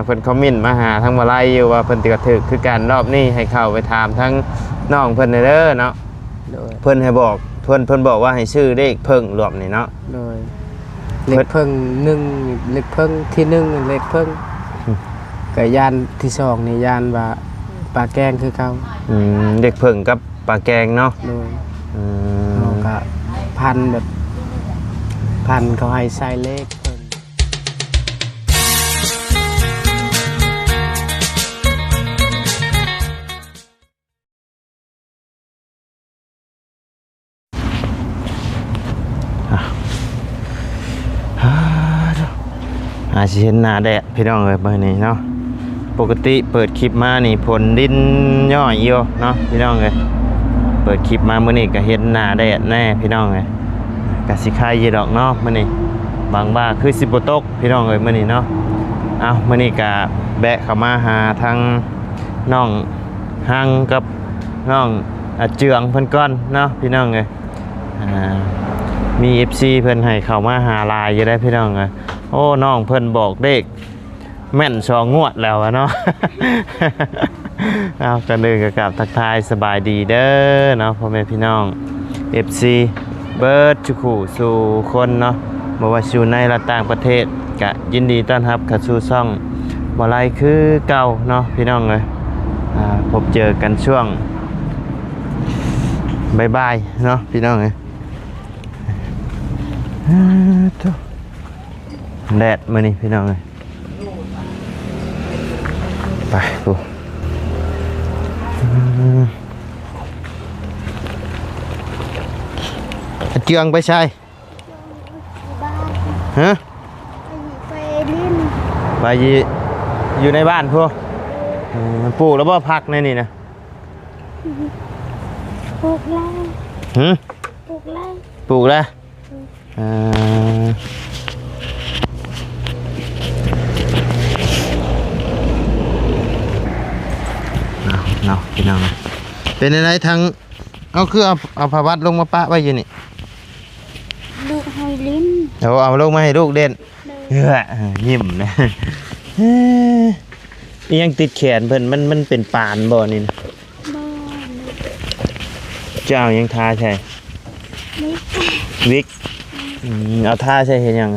เพิ่นคอมเมนต์มาหาทั้งมาไล่อยู่ว่าเพิ่นก็ถึกคือกันรอบนี้ให้เข้าไปถามทั้งน้องเพิ่นเด้อเนาะเพิ่นให้บอกเพิ่นบอกว่าให้ชื่อเลขเพิ่งรอบนี้เนาะโดยเลขเพิ่ง1เลขเพิ่งที่1เลขเพิ่งก็ยานที่2นี่ยานว่าปลาแกงคือเขาเลขเพิ่งกับปลาแกงเนาะโดยเขาก็พันแบบพันเขาให้ใส่เลขเพิ่งอาจจะเห็นหน้าแดดพี่น้องเลยเบอร์นี้เนาะปกติเปิดคลิปมานี่ผลดินย่อยอยู่เนาะพี่น้องเลยเปิดคลิปมาเมื่อนี้ก็เห็นหน้าแดดแน่พี่น้องเลยกะสิคายยีดอกเนาะเมื่อนี้บางบ้าคือสิบตกพี่น้องเลยเมื่อนี้เนาะเอาเมื่อนี้กะแบะเข้ามาหาทั้งน้องฮังกับน้องเจืองเพิ่นก้อนเนาะพี่น้องเลยมี FC เพิ่นให้เข้ามาหาลายอยู่ได้พี่น้องเลยโอ้น้องเพิ่นบอกเด็กแม่น2 งวดแล้วเนาะ เอากันเลยกับทักทายสบายดีเด้อเนาะพ่อแม่พี่น้อง FC เบิร์ดชุกูสู่คนเนาะบ่ว่าอยู่ในและต่างประเทศก็ยินดีต้อนรับเข้าสู่ช่องบ่ไลคือเก่าเนาะพี่น้องเลยพบเจอกันช่วงบ่ายๆเนาะพี่น้องเลยแดดมื้อนี้พี่น้องเลยไปปูเจืองไปใช่ฮะไปลิ้นไปอยู่ในบ้านพวกปลูกแล้วบ่พักในนี่นะปลูกแล้วปลูกแล้วปลูกแล้วเนาะพี่น้องเป็นอะไรทางเอาคือเอาผ้าวัดลงมาปะไว้อยู่นี่ลูกให้ลิ้นเอาลงมาให้ลูกเด่นยิ้มนะยังติดแขนเพิ่นมันเป็นปานบ่นี่นะเจ้ายังทาใช่วิกเอาท่าใช่เห็นยัง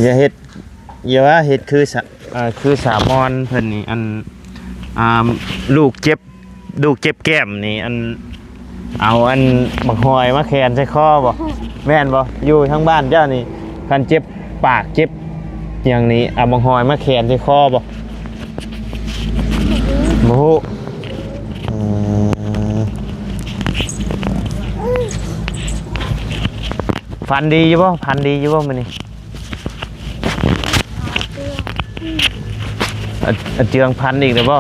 อย่าเฮ็ดอย่าว่าเฮ็ดคือสามอนเพิ่นนี่อันลูกเจ็บแก้มนี่อันเอาอันบักหอยมาแขนใส่คอบ่แม่นบ่อยู่ทั้งบ้านเจ้านี่คันเจ็บปากเจ็บอย่างนี้เอาบักหอยมาแขนใส่คอบ่โมโหฟันดีอยู่บ่พันดีอยู่บ่มื้อนี้เจืองพันอีกเลยบ่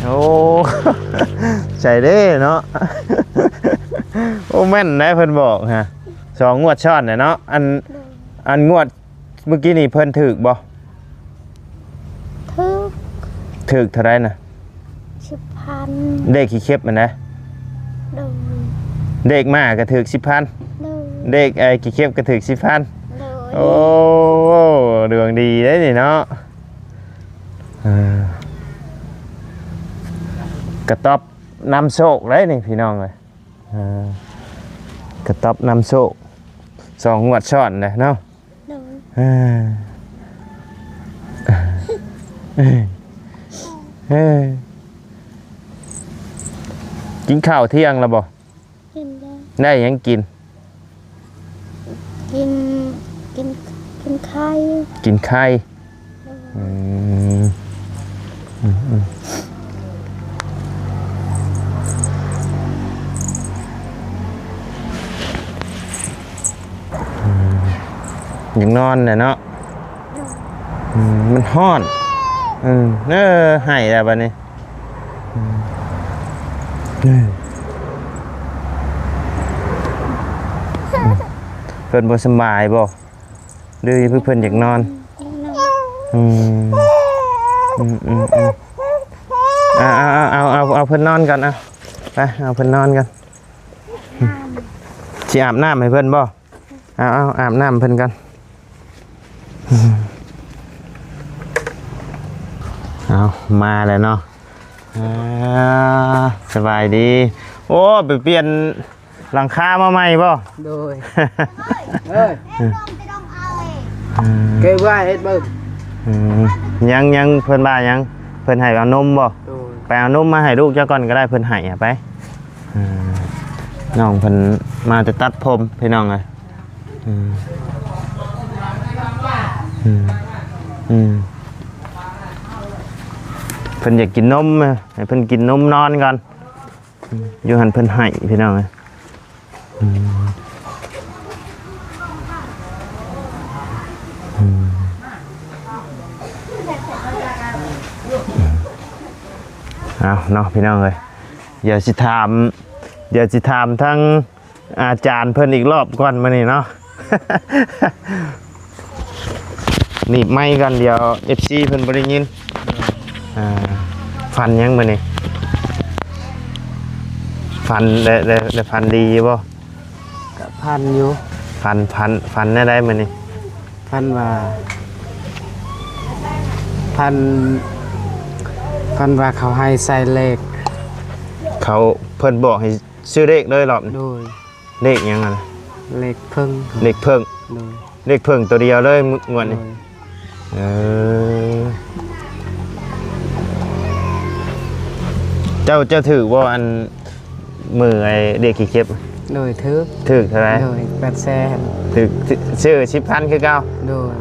โอ้ใจเด้เนาะโอ้แม่นได้เพิ่นบอกฮะ2 งวดช้อนเนาะอันงวดเมื่อกี้นี่เพิ่นถึกบ่ถึกเท่าไรน่ะ10,000เด็กขี้เข็บมันนะเด็กมาก็ถึก 10,000เด็กขี้เข็บก็ถึก 10,000โอ้ดวงดีได้นี่เนาะกระต๊อบนำโชคเลยนี่พี่น้องเลยกระต๊อบนำโชค2 งวดช้อนเลยเนาะกินข้าวเที่ยงแล้วบ่ได้ยังกินไข่กินไข่อย่างนอนเนี่ยเนาะมันฮ้อนให้แล้วบัดนี้เพิ่นบ่สบายบ่ดื้อเพิ่นอยากนอนเอาเพิ่นนอนกันไปเอาเพิ่นนอนกันสิอาบน้ำให้เพิ่นบ่เอาอาบน้ำเพิ่นกัน เอามาแล้วเนาะสบายดีโอ้ไปเปลี่ยนหลังคามาใหม่ป่ะ โดยเอ้ยเก็บไว้เฮ็ดเบิ่ง ยังเพิ่นบ้ายังเพิ่นให้เอานมบ่ โดย ไปเอานมมาให้ลูกเจ้าก่อนก็ได้เพิ่นให้ไปน้องเพิ่นมาจะตัดผมพี่น้องเลยเพิ่นอยากกินนมให้เพิ่นกินนมนอนก่อนอยู่หันเพิ่นให้พี่น้องเลยเอาเนาะพี่น้องเลยเดี๋ยวสิถามทั้งอาจารย์เพิ่นอีกรอบก่อนมานี่เนาะ นี่ไม่กันเดี๋ยว FC เพิ่นบ่ได้ยินฟันยังมานี่ฟันได้ฟันดีบ่ ก็พันอยู่ ฟันได้มานี่ พันว่าพันว่าเขาให้ใส่เลข เขาเพิ่นบอกให้ชื่อเลขเลยรอบนี้ โดย เลขยังไง เลขเพิ่ง เลขเพิ่ง โดย เลขเพิ่งตัวเดียวเลยงวด โด นี้ ย เจ้าถือว่าอันมือไอเด็กกี่เก็บ โดยทึก ถือเท่าไหร โดย8แสน ถือชื่อ10,000คือเก่า โดย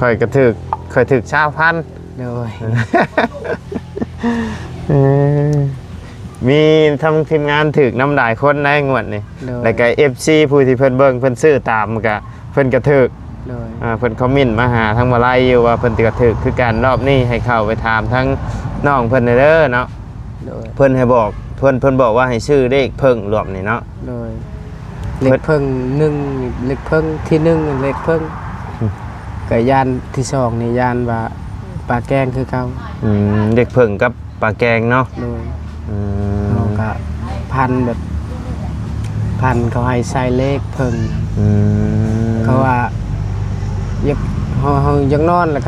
ค่อยกระถือค่อยถือ20,000 โดย มีทำทีมงานถือน้ำลายคนในงวดนี่ โดย แล้วก็ FC ผู้ที่เพิ่นเบิ่งเพิ่นซื้อตามก็เพิ่นกระถือ โดย เพิ่นคอมเมนต์มาหาทั้งมาไล่อยู่ว่าเพิ่นกระถือคือการรอบนี้ให้เข้าไปถามทั้งน้องเพิ่นเด้อเนาะ โดย เพิ่นให้บอกเพิ่นบอกว่าให้ชื่อเลขเพิ่งรวมนี่เนาะ โดยเลขเพิ่งหนึ่งเลขเพิ่งที่หนึ่งเลขเพิ่งกับยานที่สองนี่ยานว่าปลาแกงคือเขา เลขเพิ่งกับปลาแกงเนาะ โดยเขาก็พันแบบพันเขาให้ใส่เลขเพิ่งเขาว่าอยากเขาอยากนอนแล้ว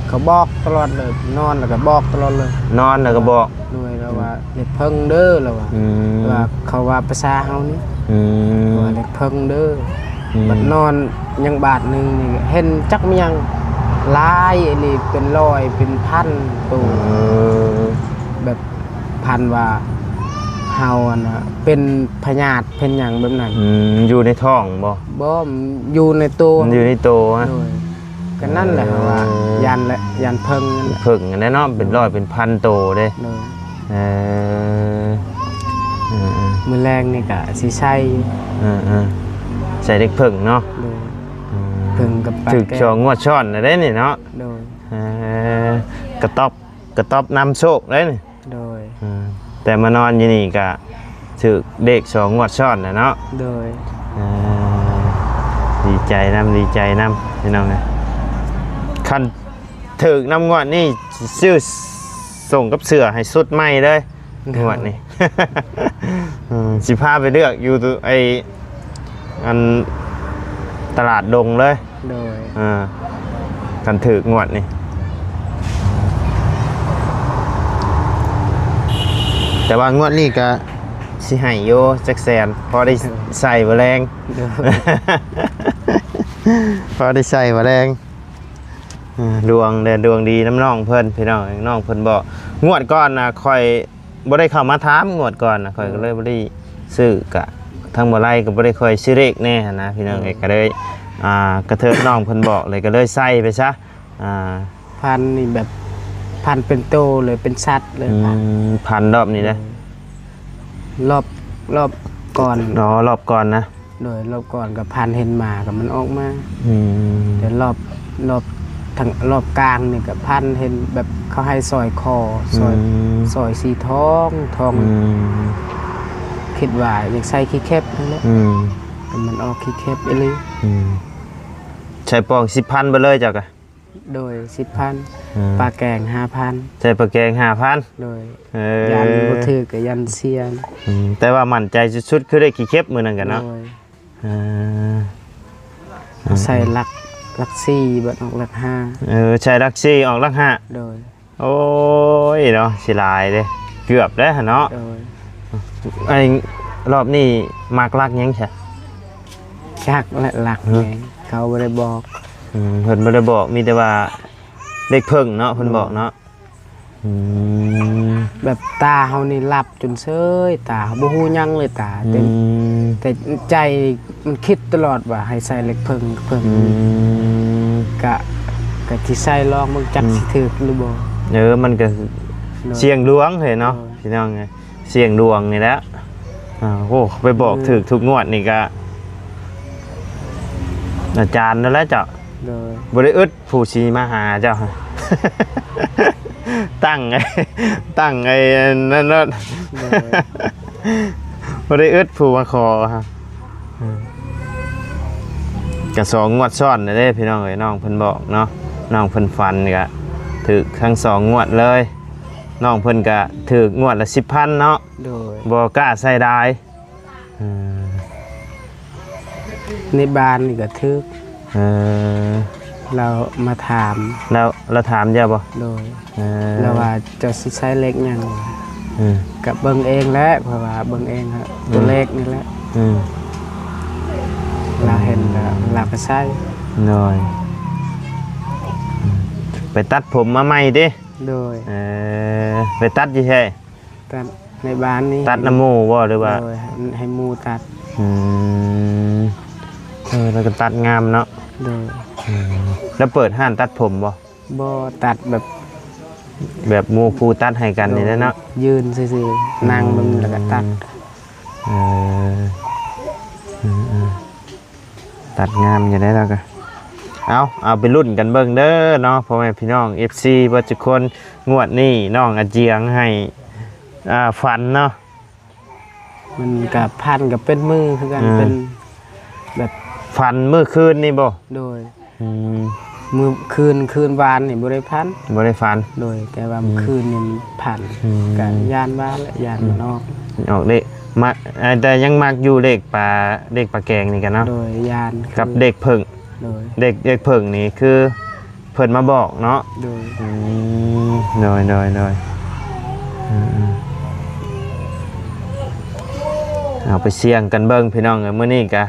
เขาบอกตลอดเลยนอนแล้วก็บอกตลอดเลย นอนแล้วก็บอก ด้วยแล้วว่าเลขเพิ่งเด้อแล้วว่าเขาว่าภาษาเฮานี่ว่าเลขเพิ่งเด้อบัดนอนยังบาทหนึงนี่เห็นจักมียังลายอันนี้เป็นร้อยเป็นพันตัวแบบพันว่าเฮาอ่ะนะเป็นพยาธิเป็นหยังแบบนั้น อยู่ในท้องบ่ บ่มอยู่ในตัว มันอยู่ในโตฮะ ด้วยก็นั่นแหละว่ายันและยันเพิ่งนั่นแหละ เพิ่งอันนั้นเนาะเป็นร้อยเป็นพันโตเด้ เลย เออ มือแรงนี่ก็สิใช้ ใส่เลขเพิ่งเนาะ โดยเพิ่งกับปลา ถึก แก้ ชองงวดช้อนน่ะได้นี่เนาะ โดย กระต๊อบนำโชคได้นี่ โดย แต่มานอนอยู่นี่ก็ถึกเด็ก2งวดช้อนน่ะเนาะ โดย ดีใจนำพี่น้องนะคันถึกนำงวดนี่ซื้อส่งกับเสือให้สุดใหม่เลยงวดนี่ สิพาไปเลือกอยู่ตัวไออันตลาดดงเลย โดย กันถึกงวดนี่แต่ว่างวดนี้ก็สิให้โยจักแสนพอได้ใส่แมลง โดย พอได้ใส่แมลงดวงดีน้ำน้องเพิ่นพี่น้องน้องเพิ่นบอกงวดก่อนนะค่อยบ่ได้เข้ามาถามงวดก่อนนะค่อยก็เลยบ่ได้ซื้อกะทั้งบ่ไรก็บ่ได้ค่อยซื้อเลขแน่หั้นนะพี่น้องก็เลยกระเทิบน้องเพิ่นบอกเลยก็เลยใส่ไปซะพันนี่แบบพันเป็นโตเลยเป็นสัตว์เลยพัน พันรอบนี้นะ รอบก่อน รอบก่อนนะ โดยรอบก่อนกับพันเห็นหมากับมันออกมาแต่รอบรอบกลางนี่กับพันเห็นแบบเขาให้ซอยคอซอยสีทองคิดว่าอยากใส่ขี้เข็บนั่นแหละแต่มันออกขี้เข็บไปเลย ใช้ปอง10,000ไปเลยจ้ะกะ โดย10,000ปลาแกง5,000 ใช้ปลาแกง5,000 โดยยันบ่ถือกับยันเซียน แต่ว่ามั่นใจสุดๆคือได้ขี้เข็บมื้อนั้นกันเนาะ โดยใส่หลัก4บัดออกหลัก5 ใช้ลักซี่ออกลัก5 โดย โอ้ยเนาะสิหลายเด้เกือบแล้วเนาะ โดย ไอ้รอบนี้มักรักยังใช่ ชักและหลักไงเขาบ่ได้บอก เพิ่นบ่ได้บอกมีแต่ว่าเด็กเพิ่งเนาะเพิ่นบอกเนาะแบบตาเฮานี่หลับจนเซ้ยตาบ่ฮู้หยังเลยตาแต่ใจมันคิดตลอดว่าให้ใส่เหล็กเพิ่งกะที่ใส่ลองมึงจักสิถึกหรือบ่ มันก็เสียงดวงเห็นเนาะพี่น้องไงเสียงดวงนี่แหละโอ้ไปบอกถึกทุกงวดนี่ก็อาจารย์นั่นแหละเจ้าบ่ได้อึดผู้ชีมาหาเจ้า ตั้งไอ้นั่นเนาะ บ่ได้อึดผู้มาขอฮะก็2งวดซ้อนเด้พี่น้องเอ้ยน้องเพิ่นบอกเนาะน้องเพิ่นฟันก็ถึกทั้ง2งวดเลยน้องเพิ่นก็ถึกงวดละ 10,000 เนาะบ่กล้าใส่ได้ในบ้านนี่ก็ทึกเรามาถามแล้วเราถามเจ้าบ่โดยแล้วว่าจะสิใช้เลขหยังกับเบิ่งเองแหละเพราะว่าเบิ่งเองครับตัวเลขนี่แหละเราเห็นแล้วเราก็ใช้โดยไปตัดผมมาใหม่ดิโดยไปตัดยี่ใช่ตัดในบ้านนี่ตัดน้ำมูบ่หรือว่าให้มูตัดแล้วก็ตัดงามเนาะโดยแล้วเปิดห้านตัดผมบ่ตัดแบบมูครูตัดให้กันนี่แหละเนาะยืนซื่อๆนั่งมันแล้วก็ตัดตัดงามอย่างไรแล้วกันเอาไปรุ่นกันเบิ่งเด้อเนาะพ่อแม่พี่น้อง FC บ่ทุกคนงวดนี้น้องอาเจียงให้ฝันเนาะมันกับพันกับเป็นมือคือกันเป็นแบบฝันเมื่อคืนนี่บ่โดยมือคืนวานนี่บ่ได้พันบ่ได้ฝันโดยแต่ว่าคืนนี่พันกับยานบ้านและยานมันออกเลขมาแต่ยังมักอยู่เลขปลาแกงนี่กันเนาะโดยยานกับเด็กเพิ่งเด็กเพิ่งนี่คือเพิ่นมาบอกเนาะโดยเอาไปเสี่ยงกันเบิ่งพี่น้องมื้อนี้กะ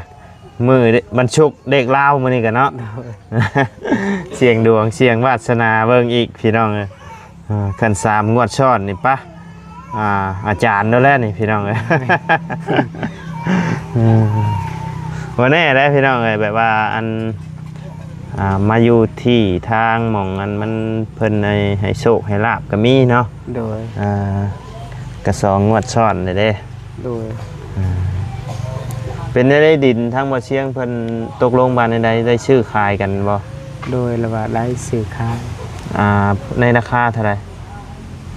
มือบรรชุกเด็กลาวมื้อนี้กะเนาะเสี่ยงดวงเสี่ยงวาสนาเบิ่งอีกพี่น้องคัน3งวดซ้อนนี่ปะอาจารย์นั่นแหละนี่พี่น้องเอ้ยวันนี้ได้พี่น้องเอ้ยแบบว่าอันมาอยู่ที่ทางหม่องอันมันเพิ่นให้โชคให้ลาบก็มีเนาะโดยกระ2งวดซ้อนเลยเด้โดยเป็นได้ดินทั้งบ่เชียงเพิ่นตกลงบ้านใดได้ชื่อขายกันบ่โดยระว่าได้ซื้อขายในราคาเท่าไหร่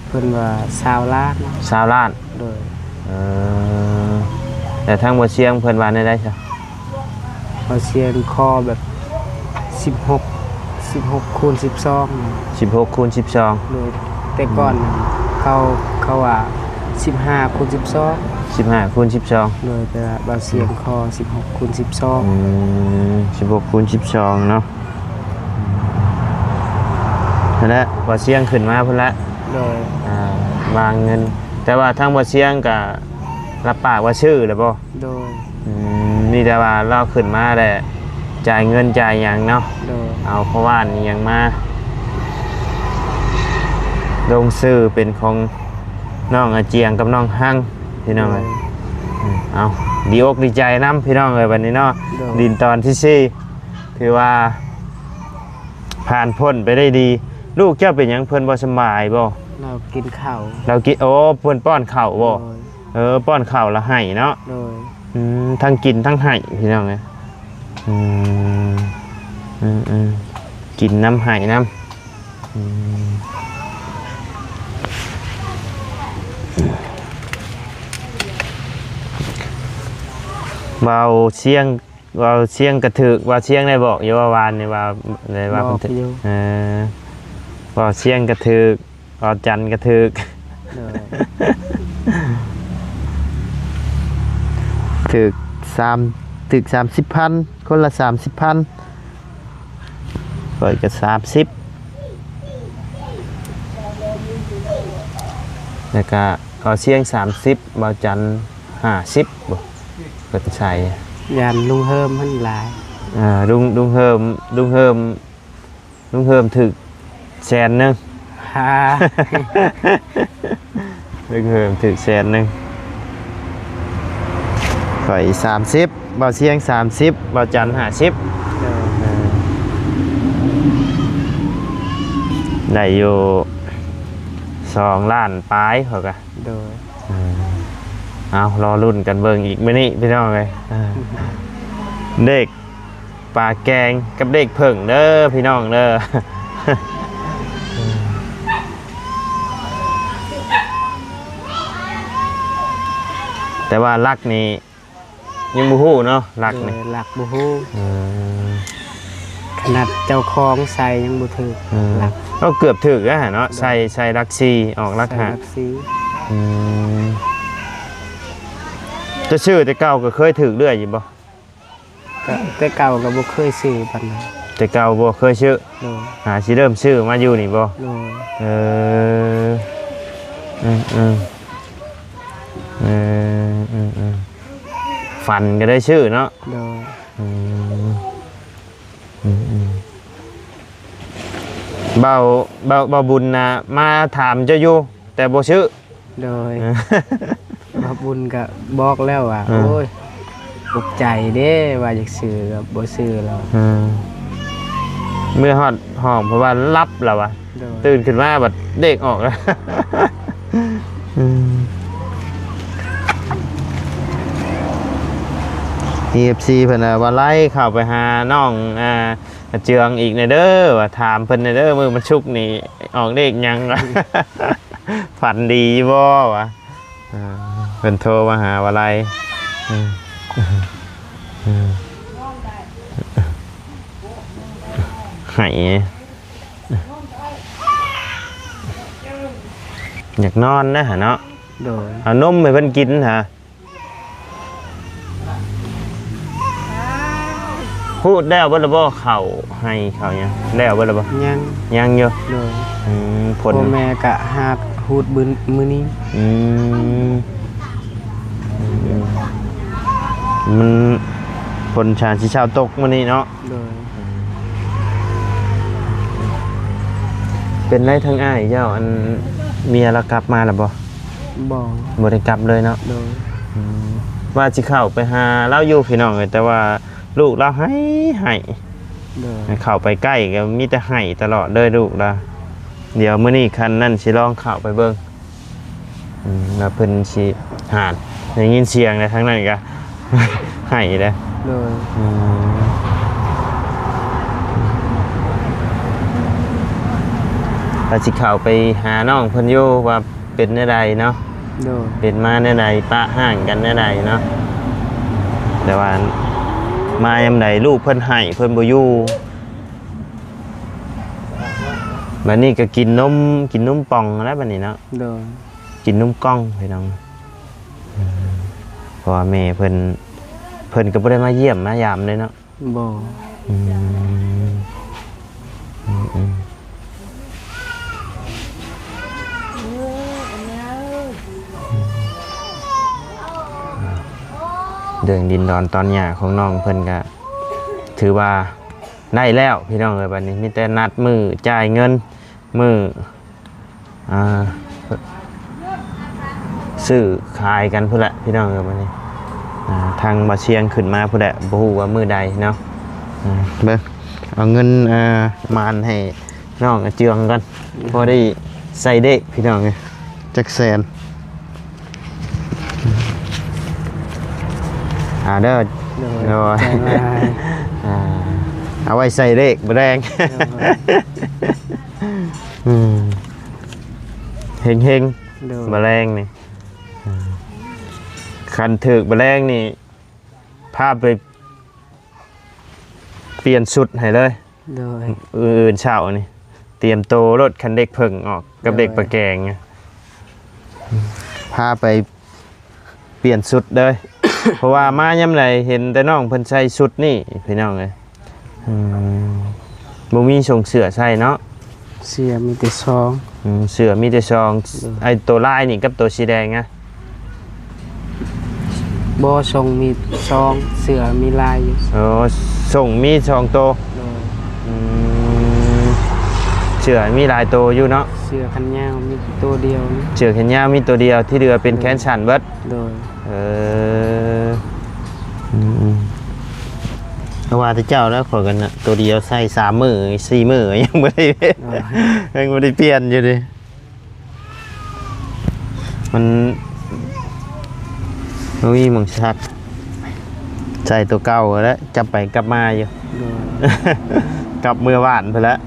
เพิ่นว่า20 ล้าน20 ล้านโดยแต่ทั้งบ่เชียงเพิ่นว่าได้ใช่บ่เชียงคอแบบ16คูณ12 16คูณ12โดยแต่ก่อนเขาว่า15คูณ12 15คูณ12โดยแต่บาเสียงคอ16คูณ12 16คูณ12เนาะนั่นแหละบ่เสียงขึ้นมาพุ่นละโดยวางเงินแต่ว่าทางบ่เสียงก็รับปากว่าชื่อแล้วบ่โดยนี่แต่ว่าเราขึ้นมาแหละจ่ายเงินจ่ายหยังเนาะเอาเพราะว่านี่ยังมาลงซื้อเป็นของน้องอาเจียงกับน้องหั่งพี่น้องเลยเอาดีอกดีใจน้ำพี่น้องเลยวันนี้เนาะดินตอนที่4ถือว่าผ่านพ้นไปได้ดีลูกเจ้าเป็นยังเพิ่นบ่สบายบ่เรากินข้าวเรากินโอ้เพิ่นป้อนข้าวบ่ป้อนข้าวแล้วให้เนาะทั้งกินทั้งให้พี่น้องเลยกินน้ำให้น้ำเบาเชียงกระถึกว่าเชียงได้บอกอยู่ว่าวานนี่ว่าได้ว่าบอกอยู่เบาเชียงกระถึกเบาจันกระถึกถึก30,000คนละ30,000เปิดก็30 แล้วก็เอาเสียง30บ่จัน50บ่เพิ่นใส่ ยันลุงเฮิมมันหลาย ลุงเฮิมถึกแสนหนึง ฮ่า ลุงเฮิมถึกแสนหนึงข่อย30บ่เสียง30บ่จัน50ได้อยู่2 ล้านปลายเขาก็ โดย เอารอรุ่นกันเบิ่งอีกมื้อนี้พี่น้องเอ้ยเด็กปลาแกงกับเด็กเพิ่งเด้อพี่น้องเด้อ แต่ว่าลักนี่ยังบ่ฮู้เนาะลักนี่ หลักบ่ฮู้ขนาดเจ้าของใส่ยังบ่ถึกหลัก ก็เกือบถึกแล้วเนาะใส่ลักซีออกลัก ใส่ หา หลักสี จะชื่อแต่เก่าก็เคยถึกเรื่อยอยู่บ่ ก็แต่เก่าก็บ่เคยซื้อปานนั้น แต่เก่าบ่เคยชื่อ โดย หาสิเริ่มชื่อมาอยู่นี่บ่ โดย เอออืมฟันก็ได้ชื่อเนาะ โดย เบาบุญนะมาถามเจ้าอยู่แต่บ่ชื่อ โดยบ่บุญก็บอกแล้วว่าโอ้ยปลุกใจเด้ว่าอยากซื้อก็บ่ซื้อแล้ว เมื่อฮอดห้องเพราะว่ารับแล้ววะ โดย ตื่นขึ้นมาบัดเด็กออกแล้ว EFC เพิ่นน่ะว่าไล่เข้าไปหาน้องเจืองอีกในเด้อว่าถามเพิ่นในเด้อมื้อมันชุกนี่ออกเด็กยังวะ ฝันดีบ่วะเพิ่นโทรมาหาว่าไล่ให้อยากนอนนะฮะเนาะ โดย เอานมให้เพิ่นกินฮะพูดแล้วบ่ล่ะบ่เข้าให้เขายังแล้วบ่ล่ะบ่ ยัง ยังอยู่ โดย ผ พ่ ล อแม่ก็หากฮูดบึนมื้อนี้ มันผลชาญสิเช้าตกมื้อนี้เนาะ โดย เป็นไรทั้งอ้ายเจ้าอันเมียเรากลับมาแล้วบ่ บ่ บ่ได้กลับเลยเนาะ โดย ว่าสิเข้าไปหาเราอยู่พี่น้องเอ้ยแต่ว่าลูกเราให้ โดย เข้าไปใกล้ก็มีแต่ให้ตลอดเลยลูกเราเดี๋ยวมื้อนี้คันนั่นสิลองเข้าไปเบิ่งแล้วเพิ่นสิหาดได้ยินเสียงเลยทั้งนั้นก็ ให้เด้อ โดย เราสิเข้าไปหาน้องเพิ่นอยู่ว่าเป็นแนวใดเนาะ โดย เป็นมาแนวใดปะห่างกันแนวใดเนาะแต่ว่ามายามใดลูกเพิ่นให้เพิ่นบ่อยู่บัดนี้ก็กินนมป่องแล้วบัดนี้เนาะ โดย กินนมกล้องพี่น้องเพราะว่าแม่เพิ่นก็บ่ได้มาเยี่ยมมายามเลยเนาะ บ่ เดินดินดอนตอนหญ้าของน้องเพิ่นก็ถือว่าได้แล้วพี่น้องเอ้ยบัดนี้มีแต่นัดมือจ่ายเงินมือซื้อขายกันพุ่นแหละพี่น้องเอ้ยบัดนี้ทางบ่เชียงขึ้นมาพุ่นแหละบ่ฮู้ว่ามื้อใดเนาะเบิ่งเอาเงินมานให้น้องเจืองกันพอได้ใส่เด็กพี่น้องเอ้ยจักแสนเด้อ โดย โดย ใจลาย เอาไว้ใส่เลขบแรงเฮงเฮง โดย บแรงนี่คันถึกบแรงนี่พาไปเปลี่ยนชุดให้เลย โดย อื่นเช้านี่เตรียมโตวรถคันเด็กเพิ่งออกกับเด็กประแกงไงพาไปเปลี่ยนชุดเลย เพราะว่ามาย่ำไรเห็นแต่น้องเพิ่นใส่ชุดนี่พี่น้องเลยบ่มีส่งเสื้อใส่เนาะ เสียมีแต่ซอง เสือมีแต่ซองไอ้ตัวลายนี่กับตัวสีแดงนะ บ่ทรงมีซองเสือมีลายอยู่ อ๋อส่งมีซองโตว โดย เสือมีหลายตัวอยู่เนาะ เสือคันยาวมีตัวเดียวนี่ เสือแขนยาวมีตัวเดียวที่เรือเป็นแขนสั้นเบิด โดย เพราะว่าที่เจ้าแล้วขอกันนะตัวเดียวใส่3 มื้อ4 มื้อยังไม่ได้ยังไม่ได้เปลี่ยนอยู่ดิมันมีหมองชักใส่ตัวเก่าแล้วจับไปกลับมาอยู่ โดย กลับเมื่อวานไปแล้ว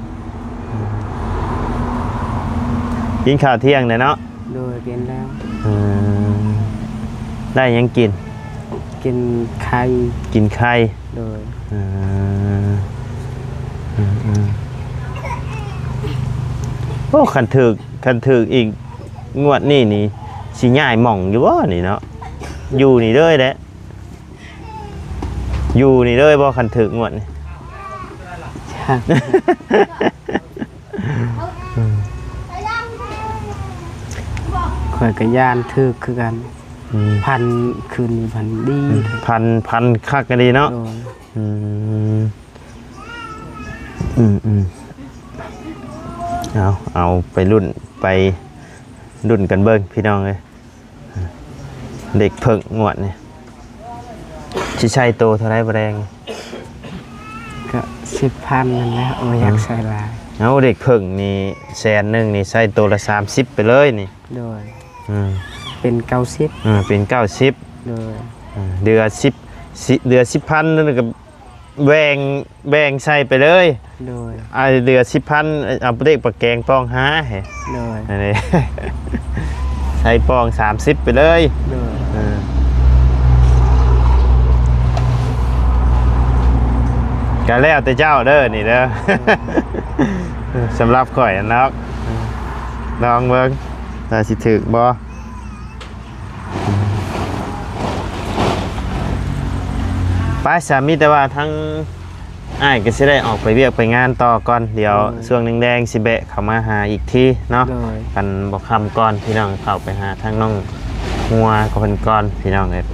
กินข้าวเที่ยงเลยเนาะ โดยกินแล้ว ได้ยังกิน กินไข่ กินไข่ โดย โอ้คันถึกอีกงวดนี่นี่สิง่ายหม่องอยู่บ่นี่เนาะอยู่นี่เลยแหละอยู่นี่เลยบ่คันถึกงวดนี่ ข่อยกับยานทึกคือกันพันคืนนี้พันดี พันคักกันดีเนาะ โดย เอาไปรุ่นกันเบิ่งพี่น้องเลยเด็กเพิ่งงวดนี่สิใช่โตเท่าไรบ่แดง ก็10,000นั่นแหละโอ้อยากใส่ลาย เอาเด็กเพิ่งนี่100,000นี่ใส่โตละ30ไปเลยนี่ โดย อืม เป็น90 เป็น90 โดย เดือน10,000นั่นก็แบ่งใส่ไปเลย โดย เดือน10,000เอาเด็กปลาแกงป้องหาให้ โดย อันนี้ ใส่ป้อง30ไปเลย โดย ก็แล้วแต่เจ้าเด้อนี่เด้อ สำหรับข่อยนะครับลองเบิ่งว่าสิถึกบ่ไปสามีแต่ว่าทั้งอ้ายก็สิได้ออกไปเวียกไปงานต่อก่อนเดี๋ยวช่วงแดงๆสิแบะเข้ามาหาอีกทีเนาะ โดย กันบ่ค่ำก่อนพี่น้องเข้าไปหาทางน้องงัวกับเพิ่นก่อนพี่น้องเอ้ย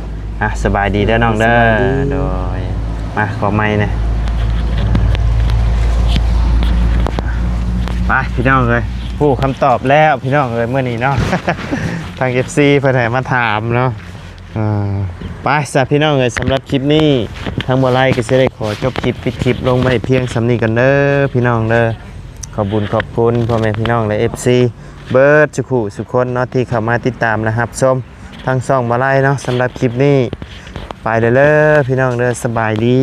สบายดีเด้อน้องเด้อโดยมาขอไม้หน่อยไปพี่น้องเลยผู้คำตอบแล้วพี่น้องเลยเมื่อนี้เนาะ ทาง FC เพิ่นให้มาถามเนาะไปซะพี่น้องเลยสำหรับคลิปนี้ทางบ่ไลก็สิได้ขอจบคลิปปิดคลิปลงไว้เพียงสำนี้กันเด้อพี่น้องเด้อขอบคุณพ่อแม่พี่น้องและ FC เบิร์ดสุคนเนาะที่เข้ามาติดตามนะครับชมทางช่องบ่ไลเนาะสำหรับคลิปนี้ไปเด้อพี่น้องเด้อสบายดี